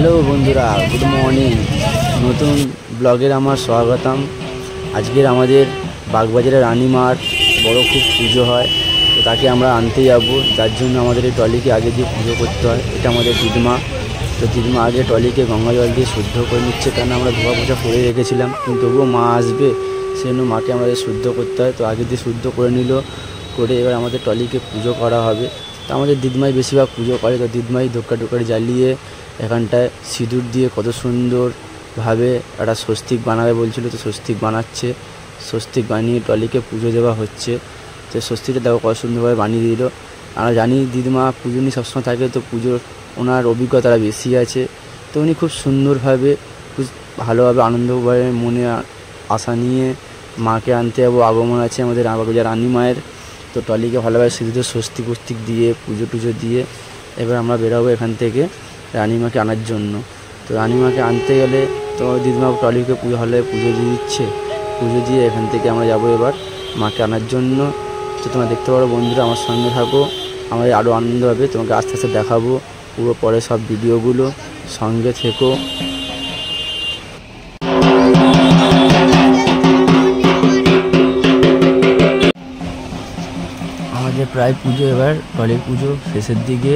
Hello বন্ধুরা, good morning. নতুন ব্লগের আমার স্বাগতম। আজকের আমাদের বাগবাজারের রানীমার বড় খুব পুজো হয়, তো তাকে আমরা আনতে যাব, যার জন্য আমাদের এই ট্রলিকে আগে দিয়ে পুজো করতে হয়। এটা আমাদের দিদমা। তো দিদমা আগে ট্রলিকে গঙ্গা জল দিয়ে শুদ্ধ করে নিচ্ছে, কারণ আমরা ধোয়া পোছা করে রেখেছিলাম, কিন্তু তবুও মা আসবে, সেজন্য মাকে আমাদের শুদ্ধ করতে হয়। তো আগে দিয়ে শুদ্ধ করে নিল, করে এবার আমাদের ট্রলিকে পুজো করা হবে। তো আমাদের দিদমাই বেশিরভাগ পুজো করে। তো দিদমাই ধোক্কা টোকারি জ্বালিয়ে এখানটায় সিঁদুর দিয়ে কত সুন্দরভাবে একটা স্বস্তিক বানাবে বলছিল, তো স্বস্তিক বানাচ্ছে। স্বস্তিক বানিয়ে ট্রলিকে পুজো দেওয়া হচ্ছে। তো স্বস্তিকটা দেখো কত সুন্দরভাবে বানিয়ে দিল। আমরা জানি দিদিমা পুজো নিয়ে সবসময় থাকে, তো পুজোর ওনার অভিজ্ঞতাটা বেশি আছে। তো উনি খুব সুন্দরভাবে, খুব ভালোভাবে আনন্দভাবে মনে আশা নিয়ে মাকে আনতে যাবো। আগমন আছে আমাদের রানী মায়ের। তো ট্রলিকে ভালোভাবে সিঁদুর স্বস্তিক দিয়ে পুজো টুজো দিয়ে এবার আমরা বেরোবো এখান থেকে রানীমাকে আনার জন্য। তো রানীমাকে আনতে গেলে তো দিদিমা ট্রলিকে ভালোভাবে পুজো দিয়ে দিচ্ছে। পুজো দিয়ে এখান থেকে আমরা যাবো এবার মাকে আনার জন্য। তো তোমরা দেখতে পারো বন্ধুরা, আমার সঙ্গে থাকো, আমাদের আরও আনন্দ হবে। তোমাকে আস্তে আস্তে দেখাবো পুরো পরে সব ভিডিওগুলো, সঙ্গে থেকো। আমাদের প্রায় পুজো, এবার ট্রলির পুজো শেষের দিকে।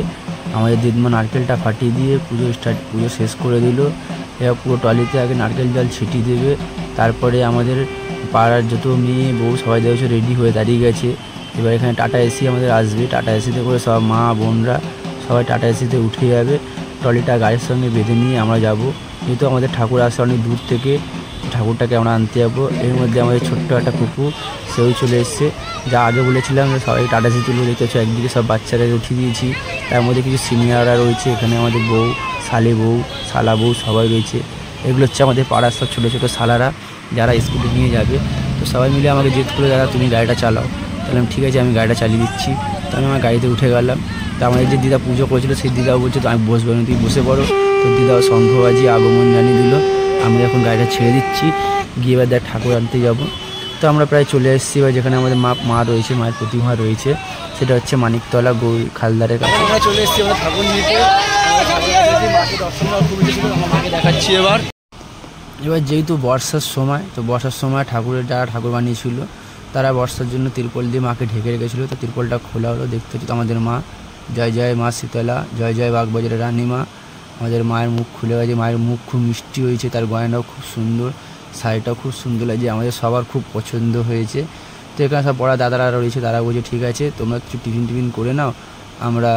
আমাদের দিদিমা নারকেলটা ফাটিয়ে দিয়ে পুজো শেষ করে দিল। এবার পুরো ট্রলিতে আগে নারকেল জল ছিটিয়ে দেবে, তারপরে আমাদের পাড়ার যত মেয়ে বউ সবাই দেখছে রেডি হয়ে দাঁড়িয়ে গেছে। এবার এখানে টাটা এসি আমাদের আসবে, টাটা এসিতে করে সব মা বোনরা সবাই টাটা এসিতে উঠে যাবে। ট্রলিটা গাড়ির সঙ্গে বেঁধে নিয়ে আমরা যাব, যেহেতু আমাদের ঠাকুর আসে অনেক দূর থেকে, ঠাকুরটাকে আমরা আনতে যাবো। এর মধ্যে আমাদের ছোট্ট একটা কুকুর, সেও চলে এসছে। যা আগে বলেছিলাম যে সবাই টাটা এসি তুলবো, দেখতে হচ্ছে একদিকে সব বাচ্চারা উঠিয়ে দিয়েছি, তার মধ্যে কিছু সিনিয়ররা রয়েছে। এখানে আমাদের বউ, শালি বউ, শালা বউ সবাই রয়েছে। এগুলো হচ্ছে আমাদের পাড়ার সব ছোটো ছোটো শালারা, যারা স্কুলে নিয়ে যাবে। তো সবাই মিলে আমাকে জিজ্ঞেস করে, দাদা তুমি গাড়িটা চালাও। তাহলে ঠিক আছে, আমি গাড়িটা চালিয়ে দিচ্ছি। তো আমি আমার গাড়িতে উঠে গেলাম। তো আমাদের যে দিদা পুজো করেছিল, সেই দিদাও বলছে তো আমি বসবো না, তুমি বসে পড়ো। তো দিদাও শঙ্খ বাজিয়ে আগমন জানিয়ে দিল। আমি এখন গাড়িটা ছেড়ে দিচ্ছি, গিয়ে এবার দেখ ঠাকুর আনতে যাবো। তো আমরা প্রায় চলে এসেছি। এবার যেখানে আমাদের মা রয়েছে, মায়ের প্রতিমা রয়েছে, সেটা হচ্ছে মানিকতলা গৌরী খালদারের কাছে। আমরা চলে এসেছি আমরা ঠাকুর নিতে, মাকে দর্শন মাকে দেখাচ্ছি। এবার যেহেতু বর্ষার সময়, তো বর্ষার সময় ঠাকুরের যারা ঠাকুর বানিয়েছিল তারা বর্ষার জন্য তিরপল দিয়ে মাকে ঢেকে রেখেছিলো। তো তিরপলটা খোলা হলো, দেখতে হচ্ছে তো আমাদের মা। জয় জয় মা শীতলা, জয় জয় বাগবাজারের রানীমা। আমাদের মায়ের মুখ খুলে গেছে, মায়ের মুখ খুব মিষ্টি হয়েছে, তার গয়নাও খুব সুন্দর, শাড়িটাও খুব সুন্দর লাগছে, আমাদের সবার খুব পছন্দ হয়েছে। তো এখানে সব বড় দাদারা রয়েছে, তারা বলছে ঠিক আছে তোমরা কিছু টিফিন করে নাও, আমরা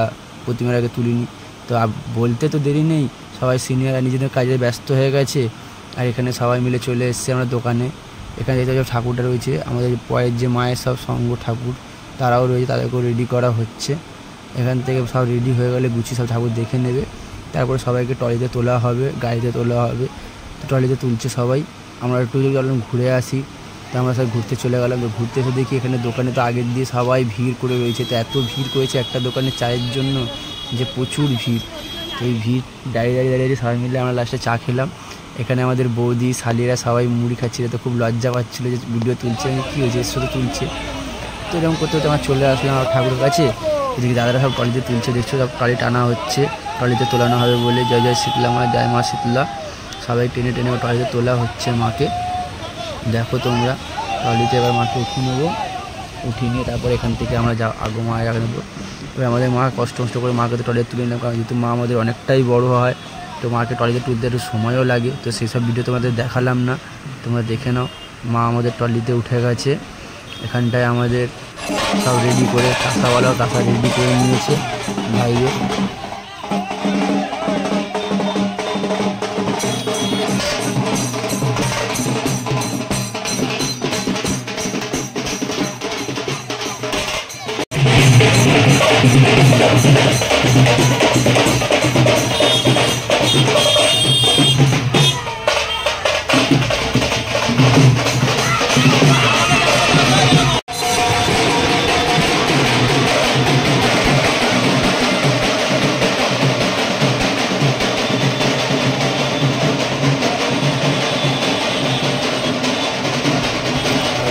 প্রতিমার আগে তুলিনি। তো বলতে তো দেরি নেই, সবাই সিনিয়ররা নিজেদের কাজে ব্যস্ত হয়ে গেছে। আর এখানে সবাই মিলে চলে এসেছে আমরা দোকানে। এখানে যেটা সব ঠাকুরটা রয়েছে, আমাদের পরের যে মায়ের সব সঙ্গ ঠাকুর তারাও রয়েছে, তাদেরকেও রেডি করা হচ্ছে। এখান থেকে সব রেডি হয়ে গেলে গুছিয়ে সব ঠাকুর দেখে নেবে, তারপরে সবাইকে ট্রলিতে তোলা হবে, গাড়িতে তোলা হবে। তো ট্রলিতে তুলছে সবাই। আমরা একটু গেলাম ঘুরে আসি, তো আমরা সব ঘুরতে চলে গেলাম। তো ঘুরতে এসে দেখি এখানে দোকানে তো আগের দিয়ে সবাই ভিড় করে রয়েছে। তো এত ভিড় করেছে একটা দোকানে চায়ের জন্য যে প্রচুর ভিড়। তো এই ভিড় দাঁড়িয়ে সবাই মিলে আমরা লাস্টে চা খেলাম। এখানে আমাদের বৌদি শালিরা সবাই মুড়ি খাচ্ছিল, তো খুব লজ্জা পাচ্ছিলো যে ভিডিও তুলছে, আমি কী হয়েছে এর সাথে তুলছে। তো এরকম করতে আমার চলে আসলাম আমার ঠাকুরের কাছে। এদিকে দাদারা সব ট্রলিতে তুলছে, দেখছো সব ট্রলি টানা হচ্ছে, ট্রলিতে তোলানো হবে বলে। জয় জয় শীতলা মা, জয় মা শীতলা, সবাই টেনে ট্রলিতে তোলা হচ্ছে মাকে। দেখো তোমরা, ট্রলিতে এবার মাকে উঠিয়ে নেবো, উঠিয়ে নিয়ে তারপর এখান থেকে আমরা আগমা নেবো। এবার আমাদের মা কষ্ট করে মাকে তো ট্রলিতে তুলে নিলাম, কারণ যেহেতু মা আমাদের অনেকটাই বড়ো হয়, তো মাকে ট্রলিতে তুলতে একটু সময়ও লাগে। তো সেই সব ভিডিও তোমাদের দেখালাম না, তোমরা দেখে নাও। মা আমাদের ট্রলিতে উঠে গেছে। এখানটায় আমাদের সব রেডি করে, কাঁসাওয়ালাও কাঁসা রেডি করে নিয়েছে বাইরে।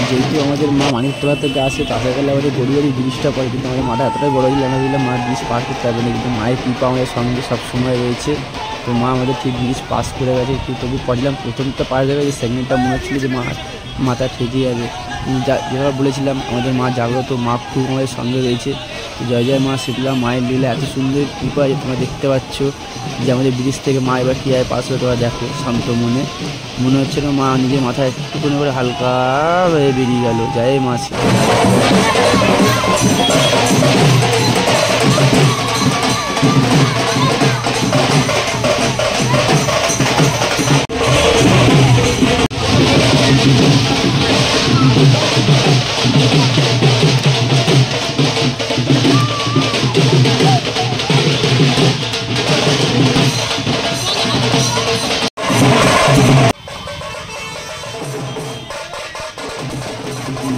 যেহেতু আমাদের মা মানিকতলা থেকে আসে, তাতে গেলে আমাদের গড়িয়ারি ব্রিজটা পড়ে, কিন্তু আমাদের মাটা এতটাই বড় ছিল আমরা দিলাম মা ব্রিজ পার করতে পারবে না, কিন্তু মায়ের কৃপা আমাদের সঙ্গে সবসময় রয়েছে। তো মা আমাদের ঠিক ব্রিজ পাস করে গেছে, একটু তবু পড়লাম। প্রথমটা পার হয়ে গেছে, সেকেন্ডটা মনে হচ্ছিলো যে মাথা ঠেকে যাবে। যেভাবে বলেছিলাম আমাদের মা জাগ্রত, মা খুব আমাদের সঙ্গে রয়েছে। জয় জয় মা শীতলা, মায়ের লীলা এত সুন্দর কৃপা যে তোমরা দেখতে পাচ্ছ যে আমাদের ব্রিজ থেকে মা এবার কীভাবে পাস হয়ে তোমরা দেখো। শান্ত মনে হচ্ছে না মা নিজের মাথায় একটুখানি করে হালকা হয়ে বেরিয়ে গেল। জয় মা শীতলা।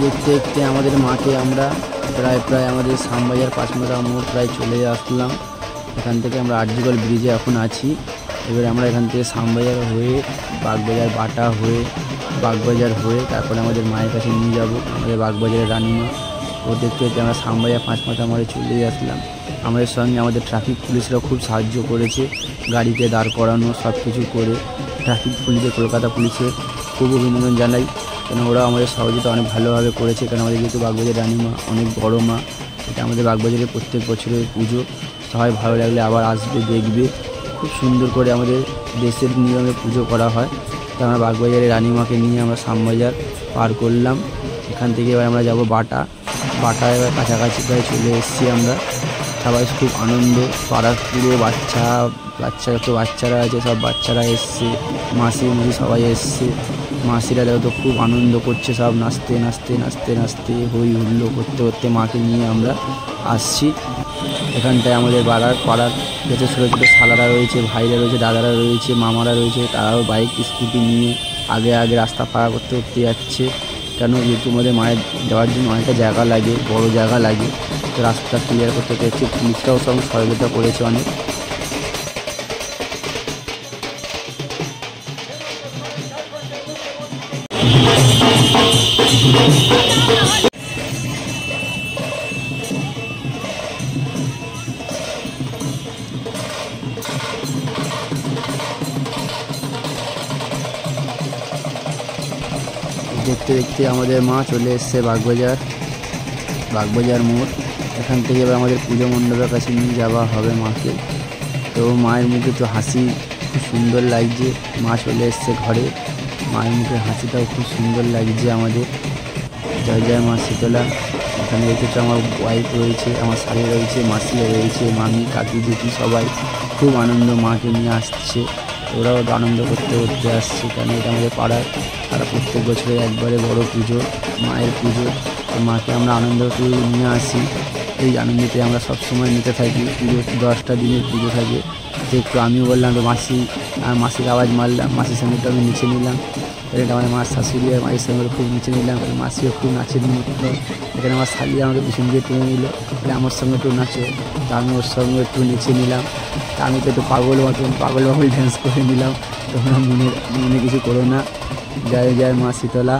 দেখতে দেখতে আমাদের মাকে আমরা প্রায় আমাদের শ্যামবাজার 5 মাথা মোড় প্রায় চলে আসলাম। এখান থেকে আমরা আরজিগল ব্রিজে এখন আছি। এবারে আমরা এখান থেকে শ্যামবাজার হয়ে বাগবাজার বাটা হয়ে বাগবাজার হয়ে তারপরে আমাদের মায়ের কাছে নিয়ে যাব, আমাদের বাগবাজারের রানীমা। ও দেখতে দেখতে আমরা শ্যামবাজার 5 মাথা মোড়ে চলে আসলাম। আমাদের সঙ্গে আমাদের ট্রাফিক পুলিশরা খুব সাহায্য করেছে, গাড়িতে দাঁড় করানো সব কিছু করে। ট্রাফিক পুলিশে কলকাতা পুলিশে খুব অভিনন্দন জানাই, কেন ওরা আমাদের সহযোগিতা অনেক ভালোভাবে করেছে। কারণ আমাদের যেহেতু বাগবাজার রানীমা অনেক বড় মা, এটা আমাদের বাগবাজারের প্রত্যেক বছরের পুজো। সবাই ভালো লাগলে আবার আসবে, দেখবে। খুব সুন্দর করে আমাদের দেশের নিয়মে পুজো করা হয়। তো আমরা বাগবাজারের রানীমাকে নিয়ে আমরা শ্যামবাজার পার করলাম। এখান থেকে এবার আমরা যাব বাটা। এবার কাছাকাছি প্রায় চলে এসেছি আমরা। সবাই খুব আনন্দ, পাড়ার পুরো যত বাচ্চারা আছে সব বাচ্চারা এসছে, মাসি সবাই এসছে। মাসিরা তো খুব আনন্দ করছে, সব নাচতে নাচতে নাচতে নাচতে হই হুল্লো করতে করতে মাকে নিয়ে আমরা আসছি। এখানটায় আমাদের পাড়ার যত ছোটো ছোটো শালারা রয়েছে, ভাইরা রয়েছে, দাদারা রয়েছে, মামারা রয়েছে, তারাও বাইক স্কুটি নিয়ে আগে রাস্তা পাড়া করতে যাচ্ছে। কেন যেহেতু আমাদের মায়ের যাওয়ার জন্য অনেকটা জায়গা লাগে, বড় জায়গা লাগে, তো রাস্তা ক্লিয়ার করতে হচ্ছে। পুলিশরাও সব সহযোগিতা করেছে অনেক। দেখতে দেখতে আমাদের মা চলে এসছে বাগবাজার মোড়। এখান থেকে এবার আমাদের পুজো মণ্ডপের কাছে নিয়ে যাওয়া হবে মাকে। তো মায়ের মুখে তো হাসি খুব সুন্দর লাগছে, মা চলে এসছে ঘরে। মায়ের মুখে হাসিটাও খুব সুন্দর লাগছে আমাদের। জয় জয় মা শীতলা। এখানে দেখেছো আমার ওয়াইফ রয়েছে, আমার শালি রয়েছে, মাসি রয়েছে, মামি, কাকি, জুটি সবাই খুব আনন্দ মাকে নিয়ে আসছে। ওরাও আনন্দ করতে আসছে, কেন এটা আমাদের পাড়ার তারা প্রত্যেক বছরে একবারে বড় পুজো, মায়ের পুজো। মাকে আমরা আনন্দ করে নিয়ে আসি। এই আনন্দতে আমরা সবসময় নিতে থাকি। পুজো 10টা দিনের পুজো থাকে। তো একটু আমিও বললাম তো মাসির আওয়াজ মারলাম, মাসির সঙ্গে একটু আমি নিচে নিলাম। এটা আমার মার শাশুড়ি আর মায়ের সঙ্গে খুব নিচে নিলাম, মাসিও খুব নাচের মতো। এখানে আমার শালি আমাকে পিছন দিয়ে টেনে নিল, আমার সঙ্গে একটু নাচো। তা আমি ওর সঙ্গে একটু নিচে নিলাম। তা আমি তো একটু পাগল ড্যান্স করে নিলাম। তোমরা মনে কিছু করো না। জয় জয় মা শীতলা।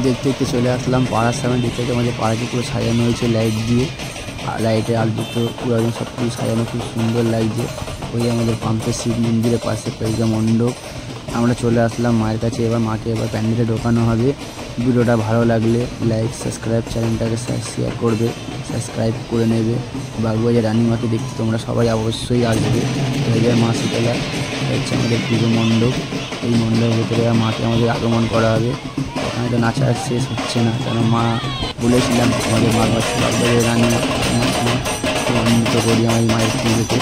দেখতে দেখতে চলে আসলাম পাড়ার সামনে। দেখতে দেখতে আমাদের পাড়াকে পুরো সাজানো হয়েছে লাইট দিয়ে, লাইটের আলো পুরো একদম সব কিছু সাজানো, খুব সুন্দর লাগছে। ওই আমাদের পাম্পের শিব মন্দিরের পাশে পরিক্রমা মণ্ডপ। আমরা চলে আসলাম মায়ের কাছে। এবার মাকে প্যান্ডেলে ঢোকানো হবে। ভিডিওটা ভালো লাগলে লাইক, সাবস্ক্রাইব, চ্যানেলটাকে শেয়ার করবে, সাবস্ক্রাইব করে নেবে। বাগবাজার রানীমাকে দেখতে তোমরা সবাই অবশ্যই আসবে। জয় জয় মা শীতলা। হচ্ছে আমাদের পুজো মণ্ডপ। এই মণ্ডপের ভেতরে মাকে আমাদের আগমন করা হবে। এখানে তো নাচা শেষ হচ্ছে না, কেন মা বলেছিলাম আমাদের বাগবাজার রানীমা খুব আনন্দিত করি আমার মায়ের পুজোতে।